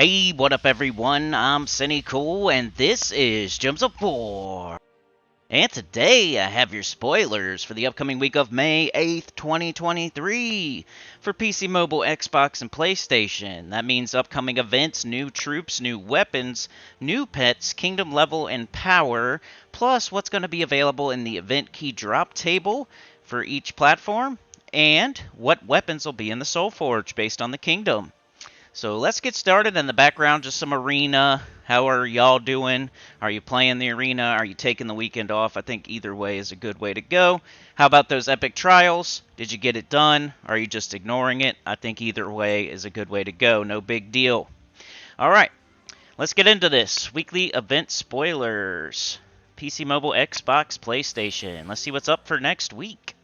Hey, what up everyone? I'm Sinnycool, and this is Gems of War. And today I have your spoilers for the upcoming week of May 8th, 2023 for PC, mobile, Xbox, and PlayStation. That means upcoming events, new troops, new weapons, new pets, kingdom level, and power, plus what's going to be available in the event key drop table for each platform, and what weapons will be in the Soul Forge based on the kingdom. So let's get started. In the background, just some arena. How are y'all doing? Are you playing the arena? Are you taking the weekend off? I think either way is a good way to go. How about those epic trials? Did you get it done? Are you just ignoring it? I think either way is a good way to go. No big deal. All right, let's get into this. Weekly event spoilers. PC, mobile, Xbox, PlayStation. Let's see what's up for next week.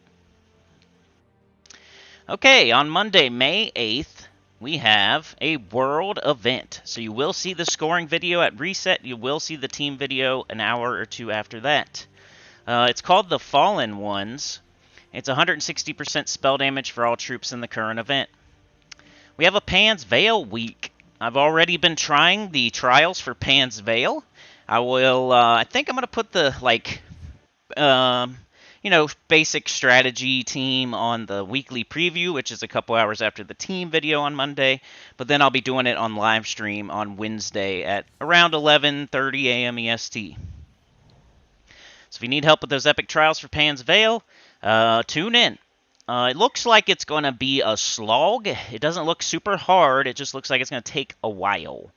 Okay, on Monday, May 8th, we have a world event. So you will see the scoring video at reset. You will see the team video an hour or two after that. It's called the Fallen Ones. It's 160% spell damage for all troops in the current event. We have a Pan's Veil week. I've already been trying the trials for Pan's Veil. I think I'm going to put the, basic strategy team on the weekly preview, which is a couple hours after the team video on Monday. But then I'll be doing it on live stream on Wednesday at around 11:30 a.m. EST. So if you need help with those epic trials for Pan's Veil, tune in. It looks like it's going to be a slog. It doesn't look super hard. It just looks like it's going to take a while.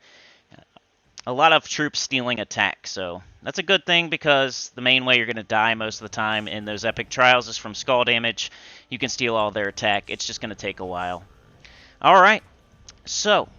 A lot of troops stealing attack, so that's a good thing because the main way you're going to die most of the time in those epic trials is from skull damage. You can steal all their attack. It's just going to take a while. Alright, so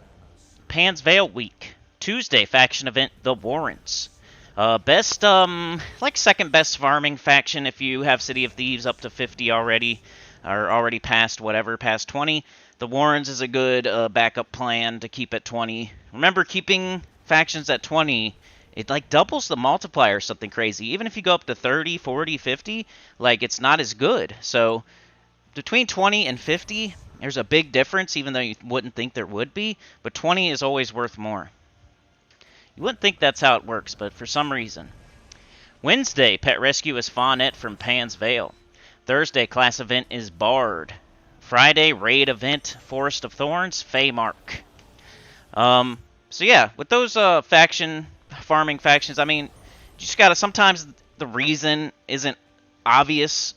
Pan's Veil week. Tuesday, faction event, the Warrens. Second best farming faction if you have City of Thieves up to 50 already, or already past 20. The Warrens is a good backup plan to keep at 20. Remember, keeping factions at 20, it doubles the multiplier or something crazy. Even if you go up to 30, 40, 50, it's not as good. So between 20 and 50, there's a big difference, even though you wouldn't think there would be. But 20 is always worth more. You wouldn't think that's how it works, but for some reason. Wednesday, pet rescue is Fawnette from Pan's Veil. Thursday, class event is Bard. Friday, raid event, Forest of Thorns, Feymark. So yeah, with those farming factions, I mean, you just gotta, sometimes the reason isn't obvious,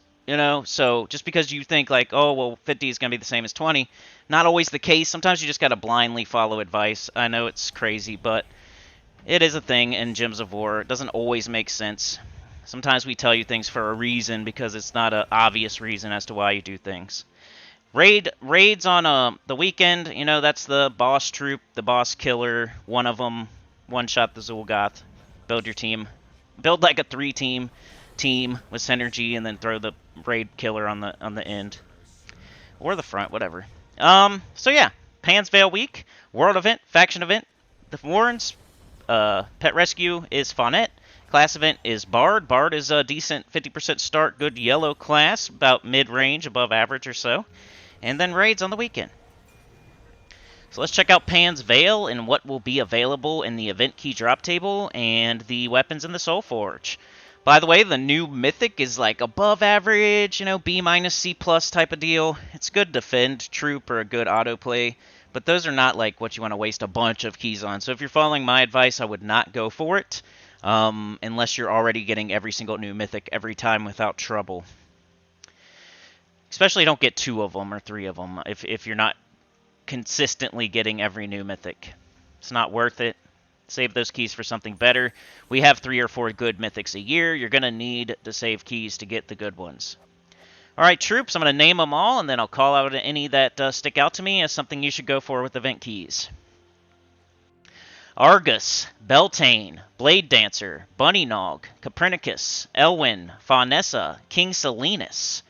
so just because you think 50 is gonna be the same as 20, not always the case. Sometimes you just gotta blindly follow advice. I know it's crazy, but it is a thing in Gems of War. It doesn't always make sense. Sometimes we tell you things for a reason because it's not an obvious reason as to why you do things. Raids on the weekend, that's the boss troop, the boss killer, one of them, one-shot the Zul'Goth. Build your team. Build like a 3-team team with synergy and then throw the raid killer on the end. Or the front, whatever. So yeah, Pan's Veil week, world event, faction event, the Warrens, pet rescue is Fawnette, class event is Bard. Bard is a decent 50% start, good yellow class, about mid-range, above average or so. And then raids on the weekend. So let's check out Pan's Veil and what will be available in the event key drop table and the weapons in the Soul Forge. By the way, the new mythic is above average, B- C+ type of deal. It's good defend troop or a good autoplay, but those are not what you want to waste a bunch of keys on. So if you're following my advice, I would not go for it, unless you're already getting every single new mythic every time without trouble. Especially don't get 2 of them or 3 of them if you're not consistently getting every new mythic. It's not worth it. Save those keys for something better. We have 3 or 4 good mythics a year. You're going to need to save keys to get the good ones. Alright, troops, I'm going to name them all, and then I'll call out any that stick out to me as something you should go for with event keys. Argus, Beltane, Blade Dancer, Bunny Nog, Copernicus, Elwyn, Faunessa, King Selinus,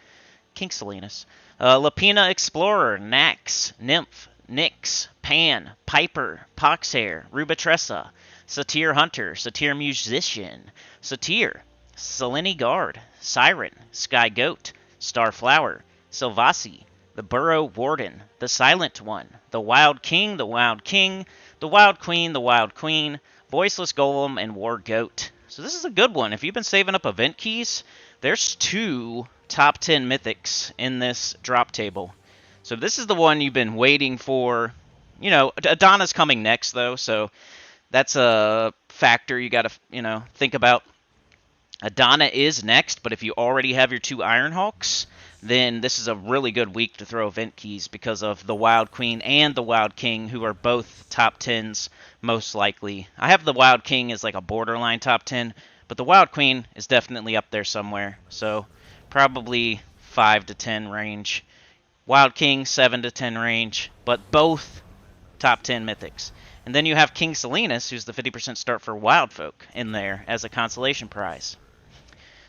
Lapina Explorer, Nax, Nymph, Nyx, Pan, Piper, Poxhair, Rubitressa, Satyr Hunter, Satyr Musician, Satyr, Selene Guard, Siren, Sky Goat, Starflower, Sylvasi, the Burrow Warden, the Silent One, the Wild King, the Wild Queen, the Wild Queen, Voiceless Golem, and War Goat. So this is a good one. If you've been saving up event keys, there's 2 top 10 mythics in this drop table. So this is the one you've been waiting for. You know, Adana's coming next, though, so that's a factor you got to, think about. Adana is next, but if you already have your 2 Ironhawks, then this is a really good week to throw event keys because of the Wild Queen and the Wild King, who are both top 10s most likely. I have the Wild King as like a borderline top 10, but the Wild Queen is definitely up there somewhere. So probably 5 to 10 range. Wild King, 7 to 10 range, but both top 10 mythics. And then you have King Salinas, who's the 50% start for Wild Folk, in there as a consolation prize.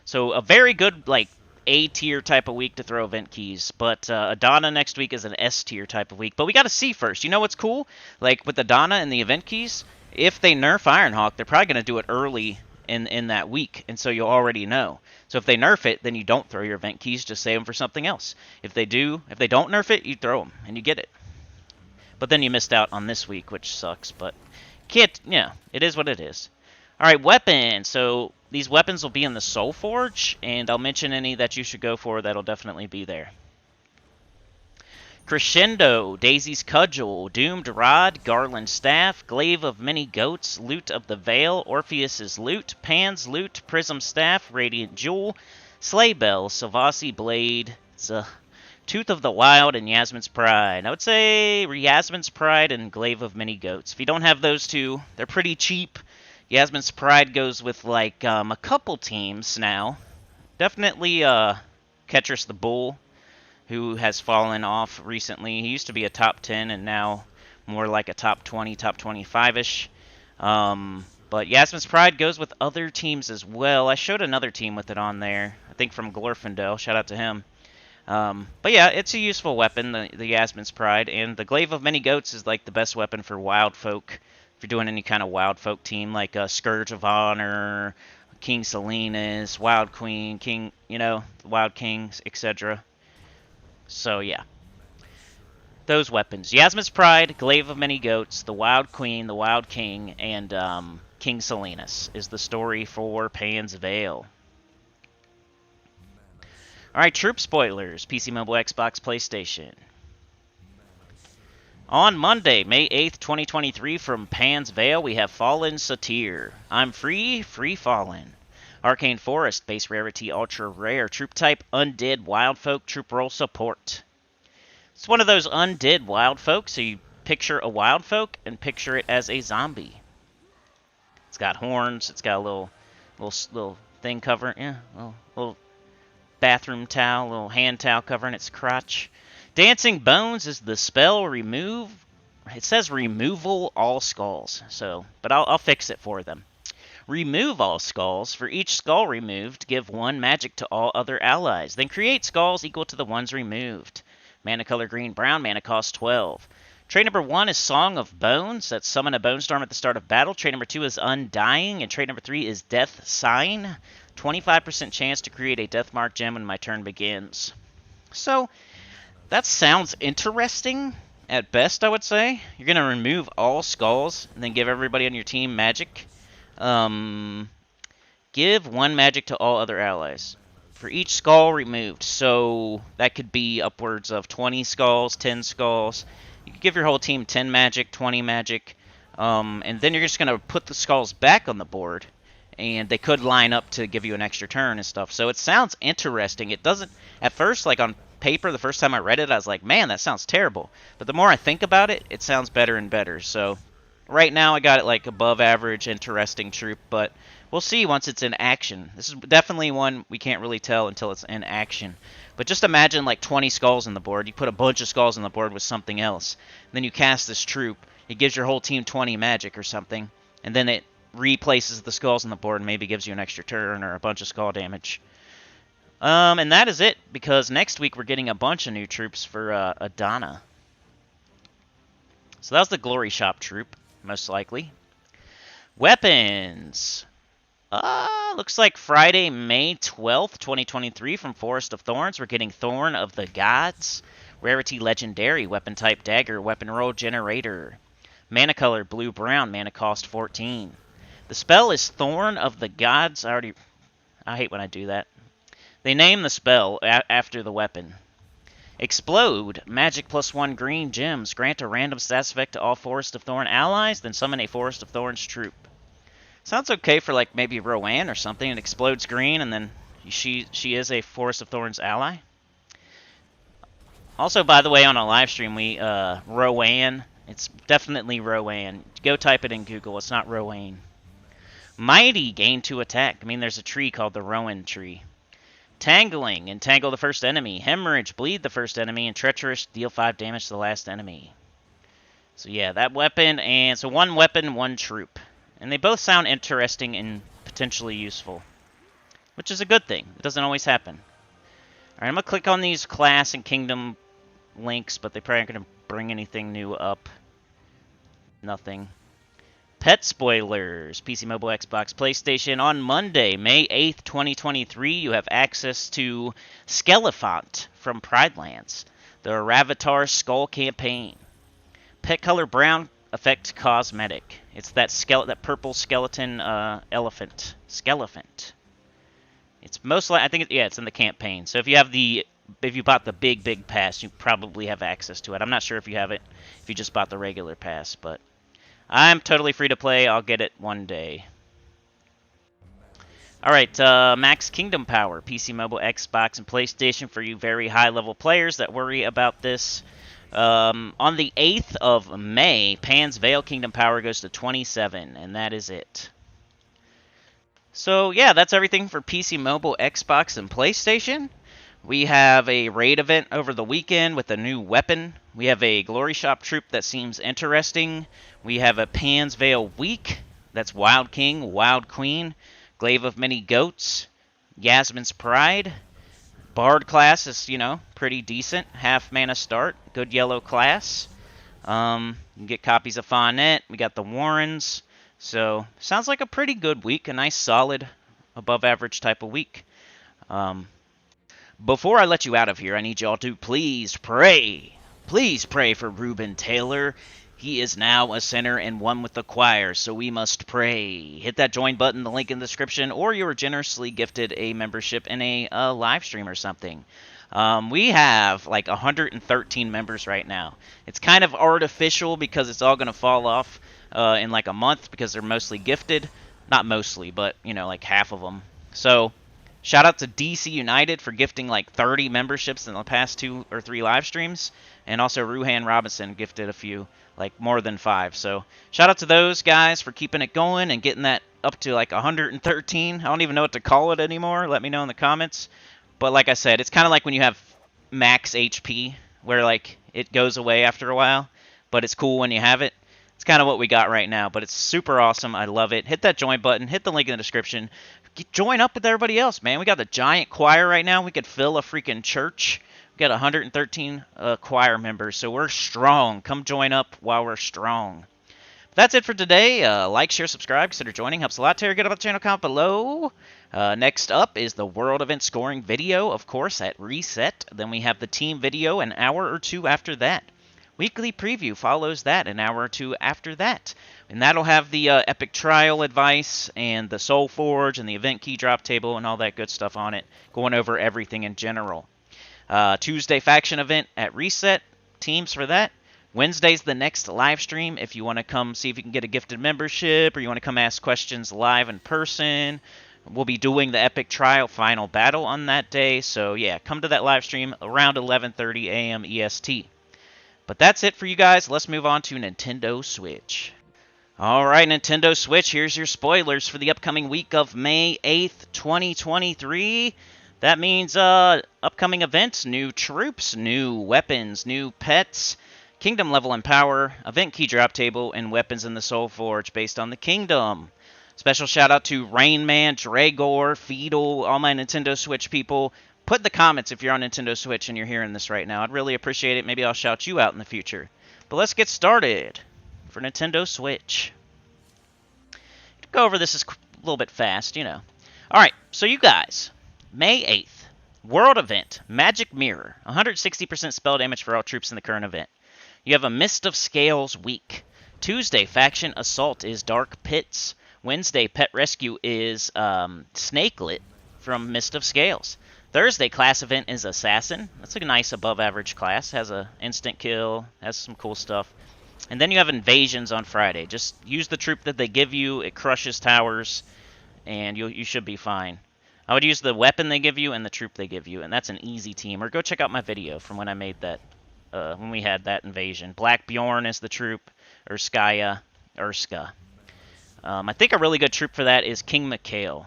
So a very good, like, A-tier type of week to throw event keys. But Adana next week is an S-tier type of week. But we got to see first. You know what's cool? Like, with Adana and the event keys, if they nerf Ironhawk, they're probably going to do it early in that week. And so you'll already know. So if they nerf it, then you don't throw your event keys. Just save them for something else. If they don't nerf it, you throw them. And you get it. But then you missed out on this week, which sucks. But it is what it is. All right, weapons. So these weapons will be in the Soul Forge, and I'll mention any that you should go for. That'll definitely be there. Crescendo, Daisy's Cudgel, Doomed Rod, Garland Staff, Glaive of Many Goats, Loot of the Veil, Orpheus's Loot, Pan's Loot, Prism Staff, Radiant Jewel, Sleigh Bell, Savasi Blade, Tooth of the Wild, and Yasmin's Pride. I would say Yasmin's Pride and Glaive of Many Goats. If you don't have those 2, they're pretty cheap. Yasmin's Pride goes with, like, a couple teams now. Definitely Ketris the Bull, who has fallen off recently. He used to be a top 10 and now more like a top 20, top 25-ish. But Yasmin's Pride goes with other teams as well. I showed another team with it on there, I think from Glorfindel. Shout out to him. But yeah, it's a useful weapon, the Yasmin's Pride. And the Glaive of Many Goats is like the best weapon for Wild Folk. If you're doing any kind of Wild Folk team, like Scourge of Honor, King Salinas, Wild Queen, King, Wild Kings, etc. So yeah, those weapons. Yasmin's Pride, Glaive of Many Goats, the Wild Queen, the Wild King, and King Salinas is the story for Pan's Veil. Alright, troop spoilers. PC, Mobile, Xbox, PlayStation. On Monday, May 8th, 2023, from Pan's Veil, we have Fallen Satyr. I'm free Fallen. Arcane Forest, base rarity, ultra rare. Troop type, Undead Wild Folk, troop roll support. It's one of those Undead Wild Folk, so you picture a Wild Folk and picture it as a zombie. It's got horns, it's got a little thing covering, little bathroom towel, little hand towel covering its crotch. Dancing Bones is the spell remove. It says removal all skulls, but I'll fix it for them. Remove all skulls. For each skull removed, give 1 magic to all other allies. Then create skulls equal to the ones removed. Mana color green, brown, mana cost 12. Trait number 1 is Song of Bones. That's summon a bone storm at the start of battle. Trait number 2 is Undying. And trait number 3 is Death Sign. 25% chance to create a Death Mark gem when my turn begins. So that sounds interesting, at best, I would say. You're going to remove all skulls, and then give everybody on your team magic. Give 1 magic to all other allies. For each skull removed, so that could be upwards of 20 skulls, 10 skulls. You could give your whole team 10 magic, 20 magic, and then you're just going to put the skulls back on the board, and they could line up to give you an extra turn and stuff. So it sounds interesting. It doesn't, at first, like on paper, the first time I read it, I was like, man, that sounds terrible. But the more I think about it, it sounds better and better. So right now I got it like above average, interesting troop, but we'll see once it's in action. This is definitely one we can't really tell until it's in action. But just imagine like 20 skulls on the board. You put a bunch of skulls on the board with something else. Then you cast this troop. It gives your whole team 20 magic or something. And then it replaces the skulls on the board and maybe gives you an extra turn or a bunch of skull damage. And that is it, because next week we're getting a bunch of new troops for Adana. So that was the Glory Shop troop, most likely. Weapons. Looks like Friday, May 12th, 2023, from Forest of Thorns, we're getting Thorn of the Gods. Rarity Legendary, weapon type Dagger, weapon roll generator. Mana color, blue-brown. Mana cost 14. The spell is Thorn of the Gods. I hate when I do that. They name the spell after the weapon. Explode. Magic +1 green gems. Grant a random status effect to all Forest of Thorn allies, then summon a Forest of Thorns troop. Sounds okay for like maybe Rowan or something. It explodes green, and then she is a Forest of Thorns ally. Also, by the way, on a live stream, we Rowan. It's definitely Rowan. Go type it in Google. It's not Rowan. Mighty, gain 2 attack. I mean, there's a tree called the Rowan tree. Tangling, entangle the first enemy. Hemorrhage, bleed the first enemy. And treacherous, deal 5 damage to the last enemy. So yeah, that weapon, and so 1 weapon, 1 troop. And they both sound interesting and potentially useful, which is a good thing. It doesn't always happen. Alright, I'm going to click on these class and kingdom links, but they probably aren't going to bring anything new up. Nothing. Pet spoilers. PC, mobile, Xbox, PlayStation. On Monday, May 8th, 2023, you have access to Skelefant from Pridelands, the Ravatar Skull campaign. Pet color brown, effect cosmetic. It's that purple skeleton elephant. Skelefant. It's mostly, I think, it's in the campaign. So if you bought the big pass, you probably have access to it. I'm not sure if you have it if you just bought the regular pass, but I'm totally free to play. I'll get it one day. Alright, max kingdom power. PC, mobile, Xbox, and PlayStation for you very high-level players that worry about this. On the 8th of May, Pan's Veil kingdom power goes to 27, and that is it. So, yeah, that's everything for PC, mobile, Xbox, and PlayStation. We have a raid event over the weekend with a new weapon. We have a Glory Shop troop that seems interesting. We have a Pan's Veil week. That's Wild King, Wild Queen, Glaive of Many Goats, Yasmin's Pride. Bard class is, pretty decent. Half mana start. Good yellow class. You can get copies of Fawnette. We got the Warrens. So, sounds like a pretty good week. A nice, solid, above-average type of week. Before I let you out of here, I need y'all to please pray. Please pray for Ruben Taylor. He is now a sinner and one with the choir, so we must pray. Hit that join button, the link in the description, or you were generously gifted a membership in a live stream or something. We have like 113 members right now. It's kind of artificial because it's all going to fall off in like a month because they're mostly gifted. Not mostly, but, like half of them. So, shout out to DC United for gifting like 30 memberships in the past 2 or 3 live streams. And also Ruhan Robinson gifted a few, like more than 5. So shout out to those guys for keeping it going and getting that up to like 113. I don't even know what to call it anymore. Let me know in the comments. But like I said, it's kind of like when you have max HP, where like it goes away after a while. But it's cool when you have it. It's kind of what we got right now, but it's super awesome. I love it. Hit that join button. Hit the link in the description. Join up with everybody else, man. We got the giant choir right now. We could fill a freaking church. We got 113 choir members, so we're strong. Come join up while we're strong. But that's it for today. Like, share, subscribe. Consider joining. Helps a lot. Terry, get up on the channel, comment below. Next up is the World Event scoring video, of course, at Reset. Then we have the team video an hour or 2 after that. Weekly preview follows that an hour or 2 after that. And that'll have the epic trial advice and the Soul Forge and the event key drop table and all that good stuff on it. Going over everything in general. Tuesday faction event at Reset. Teams for that. Wednesday's the next live stream if you want to come see if you can get a gifted membership or you want to come ask questions live in person. We'll be doing the epic trial final battle on that day. So yeah, come to that live stream around 11:30 a.m. EST. But that's it for you guys. Let's move on to Nintendo Switch. Alright, Nintendo Switch, here's your spoilers for the upcoming week of May 8th, 2023. That means upcoming events, new troops, new weapons, new pets, kingdom level and power, event key drop table, and weapons in the Soul Forge based on the kingdom. Special shout out to Rain Man, Dragor, Feedle, all my Nintendo Switch people. Put in the comments if you're on Nintendo Switch and you're hearing this right now. I'd really appreciate it. Maybe I'll shout you out in the future. But let's get started for Nintendo Switch. Go over this a little bit fast, Alright, so you guys, May 8th, World Event, Magic Mirror, 160% spell damage for all troops in the current event. You have a Mist of Scales week. Tuesday, Faction Assault is Dark Pits. Wednesday, Pet Rescue is Snakelet from Mist of Scales. Thursday, class event is Assassin. That's a nice above-average class. Has a instant kill, has some cool stuff. And then you have Invasions on Friday. Just use the troop that they give you. It crushes towers, and you should be fine. I would use the weapon they give you and the troop they give you, and that's an easy team. Or go check out my video from when I made that, when we had that invasion. Black Bjorn is the troop, Urskaya, Urska. I think a really good troop for that is King Mikhail.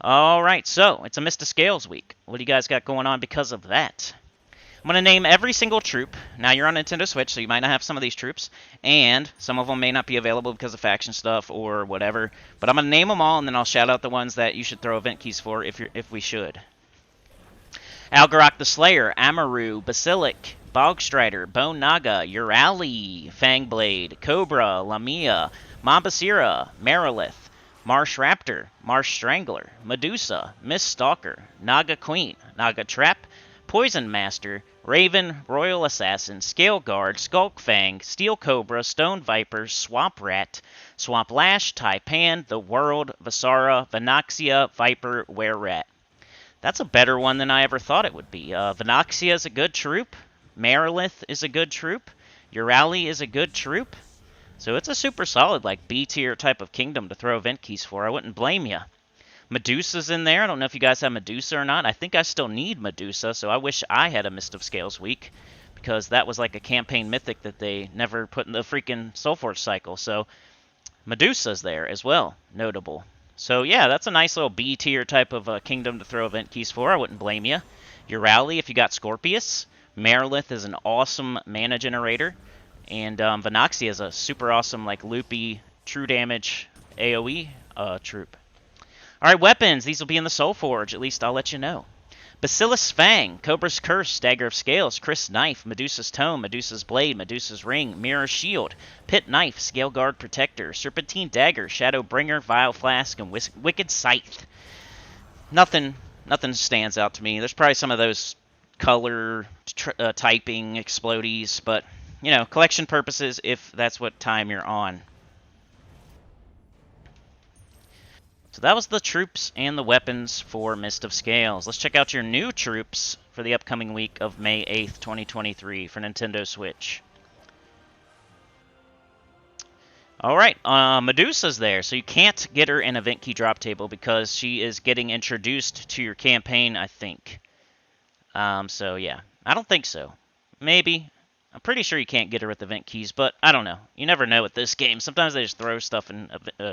Alright, so it's a Mist of Scales week. What do you guys got going on because of that? I'm going to name every single troop. Now, you're on Nintendo Switch, so you might not have some of these troops, and some of them may not be available because of faction stuff or whatever, but I'm going to name them all, and then I'll shout out the ones that you should throw event keys for if we should. Algarok the Slayer, Amaru, Basilic, Bogstrider, Bone Naga, Urali, Fangblade, Cobra, Lamia, Mambasira, Marilith, Marsh Raptor, Marsh Strangler, Medusa, Mist Stalker, Naga Queen, Naga Trap, Poison Master, Raven, Royal Assassin, Scale Guard, Skulk Fang, Steel Cobra, Stone Viper, Swamp Rat, Swamp Lash, Taipan, The World, Vasara, Venoxia, Viper, Were Rat. That's a better one than I ever thought it would be. Venoxia is a good troop. Marilith is a good troop. Urali is a good troop. So it's a super solid, like, B-tier type of kingdom to throw event keys for. I wouldn't blame you. Medusa's in there. I don't know if you guys have Medusa or not. I think I still need Medusa, so I wish I had a Mist of Scales week, because that was like a campaign mythic that they never put in the freaking Soulforge cycle. So Medusa's there as well. Notable. So yeah, that's a nice little B-tier type of kingdom to throw event keys for. I wouldn't blame you. Urali if you got Scorpius. Marilith is an awesome mana generator. And Venoxia is a super awesome, like, loopy, true damage AoE troop. Alright, weapons. These will be in the Soulforge. At least I'll let you know. Bacillus Fang, Cobra's Curse, Dagger of Scales, Chris Knife, Medusa's Tome, Medusa's Blade, Medusa's Ring, Mirror Shield, Pit Knife, Scale Guard Protector, Serpentine Dagger, Shadow Bringer, Vile Flask, and Wicked Scythe. Nothing stands out to me. There's probably some of those color typing explodies, but, you know, collection purposes if that's what time you're on. So that was the troops and the weapons for Mist of Scales. Let's check out your new troops for the upcoming week of May 8th, 2023 for Nintendo Switch. Alright, Medusa's there, so you can't get her in Event Key Drop Table because she is getting introduced to your campaign, I think. So yeah, I don't think so. Maybe. I'm pretty sure you can't get her with event keys, but I don't know. You never know with this game. Sometimes they just throw stuff in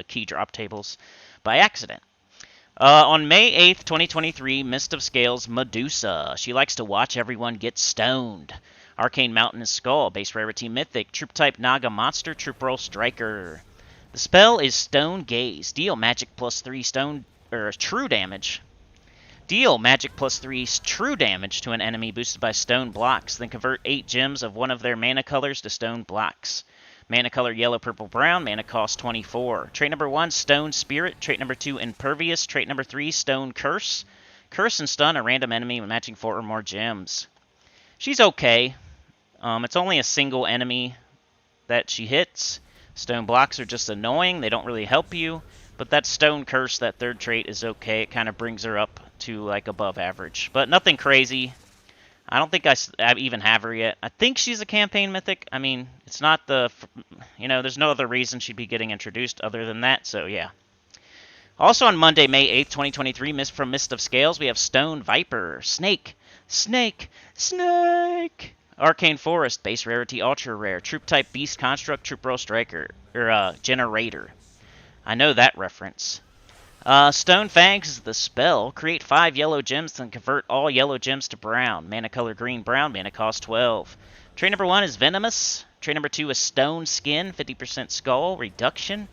key drop tables by accident. On May 8th, 2023, Mist of Scales, Medusa. She likes to watch everyone get stoned. Arcane Mountain is Skull, base rarity Mythic, troop type Naga Monster, troop roll Striker. The spell is Stone Gaze. Deal magic +3 stone or true damage. Deal magic +3 true damage to an enemy boosted by stone blocks, then convert 8 gems of one of their mana colors to stone blocks. Mana color yellow, purple, brown, mana cost 24. Trait number 1, Stone Spirit. Trait number 2, Impervious. Trait number 3, Stone Curse. Curse and stun a random enemy matching 4 or more gems. She's okay. It's only a single enemy that she hits. Stone blocks are just annoying. They don't really help you. But that Stone Curse, that third trait, is okay. It kind of brings her up to, like, above average. But nothing crazy. I don't think I even have her yet. I think she's a campaign mythic. I mean, it's not the... You know, there's no other reason she'd be getting introduced other than that, so yeah. Also on Monday, May 8th, 2023, from Mist of Scales, we have Stone Viper, Snake, Snake, Snake! Arcane Forest, base rarity, ultra rare, troop type Beast Construct, troop roll Striker, or Generator. I know that reference. Stone Fangs is the spell. Create 5 yellow gems and convert all yellow gems to brown. Mana color green, brown, mana cost 12. Trait number 1 is Venomous. Trait number 2 is Stone Skin, 50% Skull, reduction.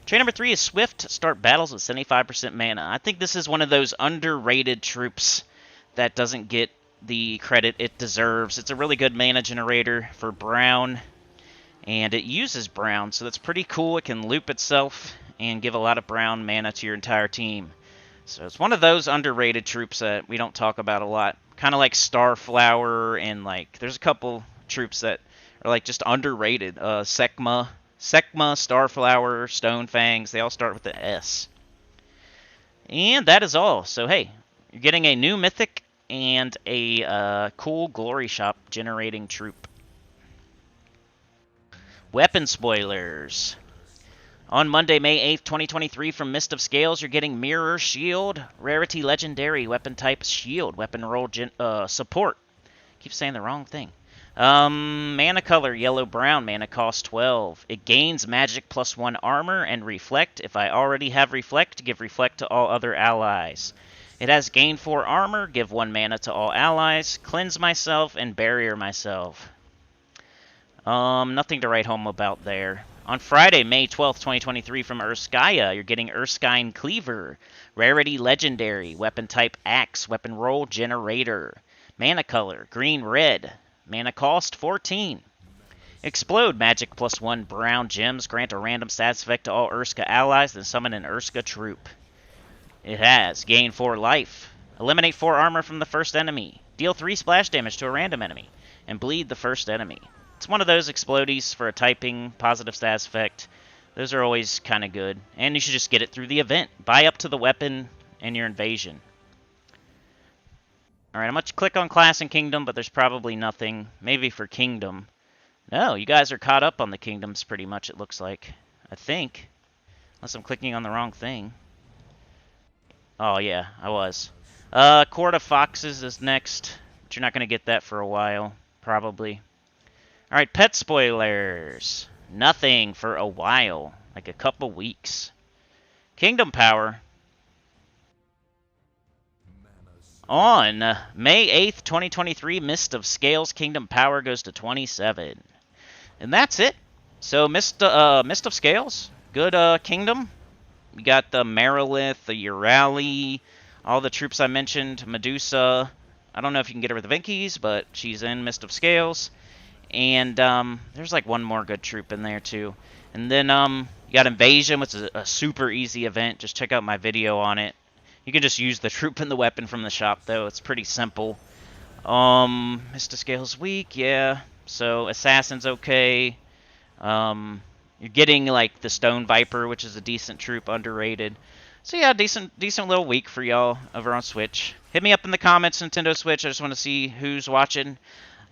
Trait number 3 is Swift. Start battles with 75% mana. I think this is one of those underrated troops that doesn't get the credit it deserves. It's a really good mana generator for brown, and it uses brown, so that's pretty cool. It can loop itself and give a lot of brown mana to your entire team. So it's one of those underrated troops that we don't talk about a lot. Kind of like Starflower, and like there's a couple troops that are like just underrated. Sekma, Starflower, Stonefangs, they all start with the S. And that is all. So hey, you're getting a new mythic and a cool glory shop generating troop. Weapon spoilers. On Monday, May 8th, 2023, from Mist of Scales, you're getting Mirror Shield, Rarity Legendary, Weapon Type Shield, Weapon Roll Support. Keep saying the wrong thing. Mana color, yellow-brown, mana cost 12. It gains magic +1 armor and reflect. If I already have reflect, give reflect to all other allies. It has gain 4 armor, give 1 mana to all allies, cleanse myself, and barrier myself. Nothing to write home about there. On Friday, May 12th, 2023, from Urskaya, you're getting Erskine Cleaver, Rarity Legendary, Weapon Type Axe, Weapon Roll Generator, Mana color, green-red, mana cost 14. Explode, magic +1 brown gems, grant a random status effect to all Urska allies, then summon an Urska troop. It has gain 4 life, eliminate 4 armor from the first enemy, deal 3 splash damage to a random enemy, and bleed the first enemy. It's one of those explodies for a typing positive status effect. Those are always kind of good. And you should just get it through the event. Buy up to the weapon and your invasion. Alright, I'm going to click on Class and Kingdom, but there's probably nothing. Maybe for Kingdom. No, you guys are caught up on the Kingdoms pretty much, it looks like. I think. Unless I'm clicking on the wrong thing. Oh, yeah, I was. Court of Foxes is next. But you're not going to get that for a while. Probably. Alright, pet spoilers. Nothing for a while. Like a couple weeks. Kingdom Power. On May 8th, 2023, Mist of Scales Kingdom Power goes to 27. And that's it. So, Mist of Scales. Good kingdom. We got the Marilith, the Urali, all the troops I mentioned. Medusa. I don't know if you can get her with the Vinkies, but she's in Mist of Scales. And there's like one more good troop in there too. And then you got Invasion, which is a super easy event. Just check out my video on it. You can just use the troop and the weapon from the shop though. It's pretty simple. Mist of Scales weak, yeah. So Assassin's okay. You're getting like the Stone Viper, which is a decent troop, underrated. So yeah, decent little week for y'all over on Switch. Hit me up in the comments, Nintendo Switch. I just want to see who's watching.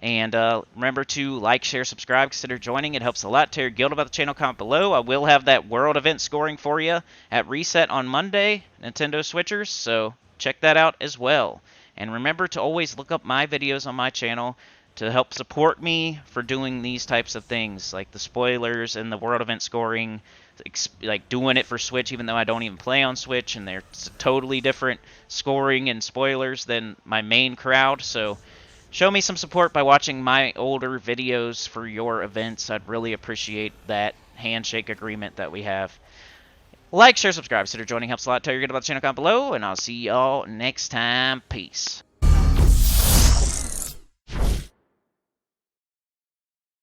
And remember to like, share, subscribe, consider joining. It helps a lot. Tell your guild about the channel, comment below. I will have that world event scoring for you at Reset on Monday, Nintendo Switchers, so check that out as well. And remember to always look up my videos on my channel to help support me for doing these types of things, like the spoilers and the world event scoring, like doing it for Switch even though I don't even play on Switch, and they're totally different scoring and spoilers than my main crowd, so show me some support by watching my older videos for your events. I'd really appreciate that handshake agreement that we have. Like, share, subscribe. Consider joining. Helps a lot. Tell your good about the channel, comment below. And I'll see y'all next time. Peace.